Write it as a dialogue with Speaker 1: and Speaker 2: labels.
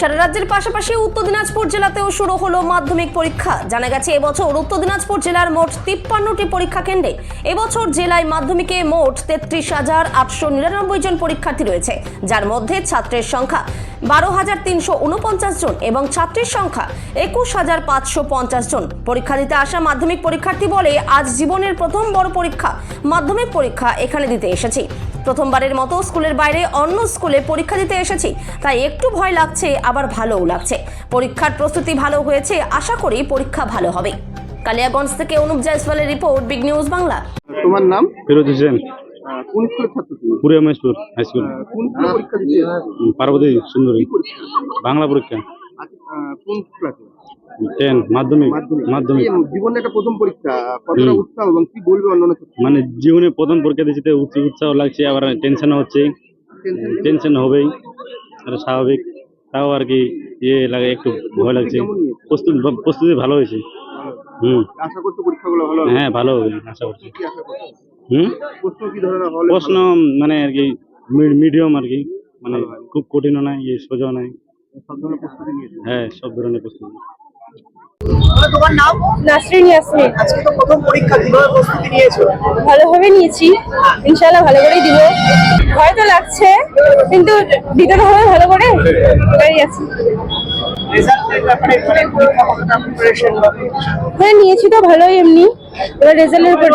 Speaker 1: সারা রাজ্যের পাশাপাশি উত্তর দিনাজপুর জেলাতেও শুরু হলো মাধ্যমিক পরীক্ষা। জানা গেছে এবছর উত্তর দিনাজপুর জেলার মোট 53টি পরীক্ষা কেন্দ্রে এবছর জেলায় মাধ্যমিকে মোট 33,899 জন পরীক্ষার্থী রয়েছে, যার মধ্যে ছাত্রের সংখ্যা 12,349 জন এবং ছাত্রীর সংখ্যা 21,550 জন। পরীক্ষা দিতে আসা মাধ্যমিক পরীক্ষার্থী বলে, আজ জীবনের প্রথম বড় পরীক্ষা মাধ্যমিক পরীক্ষা এখানে দিতে এসেছি। প্রথমবারের মতো স্কুলের বাইরে অন্য স্কুলে পরীক্ষা দিতে এসেছি, তাই একটু ভয় লাগছে, আবার ভালোও লাগছে। পরীক্ষার প্রস্তুতি ভালো হয়েছে, আশা করি পরীক্ষা ভালো হবে। কালিয়াগঞ্জ থেকে অনুপ জয়সওয়ালের রিপোর্ট, বিগ নিউজ বাংলা।
Speaker 2: তোমার নাম?
Speaker 3: ফিরোজ হোসেন।
Speaker 2: কোন স্কুলের ছাত্র তুমি?
Speaker 3: Puria Maheshpur high school.
Speaker 2: কোন স্কুলে পরীক্ষা দিতে এসেছো?
Speaker 3: পার্বতী সুন্দরী।
Speaker 2: কি পরীক্ষা?
Speaker 3: বাংলা পরীক্ষা।
Speaker 2: কোন ক্লাসে?
Speaker 3: 10 মাধ্যমিক। মাধ্যমিক
Speaker 2: জীবনে একটা প্রথম পরীক্ষা, কতটা উৎসাহ এবং কি বলবে অন্যান্য ছাত্র?
Speaker 3: মানে জীবনে প্রথম পরীক্ষা দিতে উৎসাহ লাগছে, আবার টেনশন হচ্ছে। টেনশন হবেই, আর স্বাভাবিক। তাও আর কি লাগে, একটু ভয় লাগছে। প্রস্তুতি ভালো হয়েছে।
Speaker 2: আশা করছো পরীক্ষাগুলো ভালো হবে?
Speaker 3: হ্যাঁ, ভালো হবে আশা করছি।
Speaker 2: কি আশা করছো? প্রশ্ন কি ধরনের হলে?
Speaker 3: প্রশ্ন মানে আর কি মিডিয়াম আর কি, মানে খুব কঠিনও নাই, সোজাও নাই।
Speaker 2: সব ধরনের প্রস্তুতি নিয়েছো?
Speaker 3: হ্যাঁ, সব ধরনের প্রস্তুতি।
Speaker 4: তোমার নাম?
Speaker 5: নাসরিন ইয়াসমিন।
Speaker 4: আজকে তো প্রথম পরীক্ষা, কিভাবে প্রস্তুতি নিয়েছো?
Speaker 5: ভালোভাবে নিয়েছি, ইনশাআল্লাহ ভালো করেই দিব। ভয় তো লাগছে, কিন্তু দিতে তো হবে ভালো করে, এটাই আছে।
Speaker 4: রেজাল্টের ব্যাপারে মানে পরীক্ষা কতটা প্রিপারেশন হবে?
Speaker 5: হ্যাঁ, নিয়েছি তো ভালোই, এমনি এবার রেজাল্টের উপর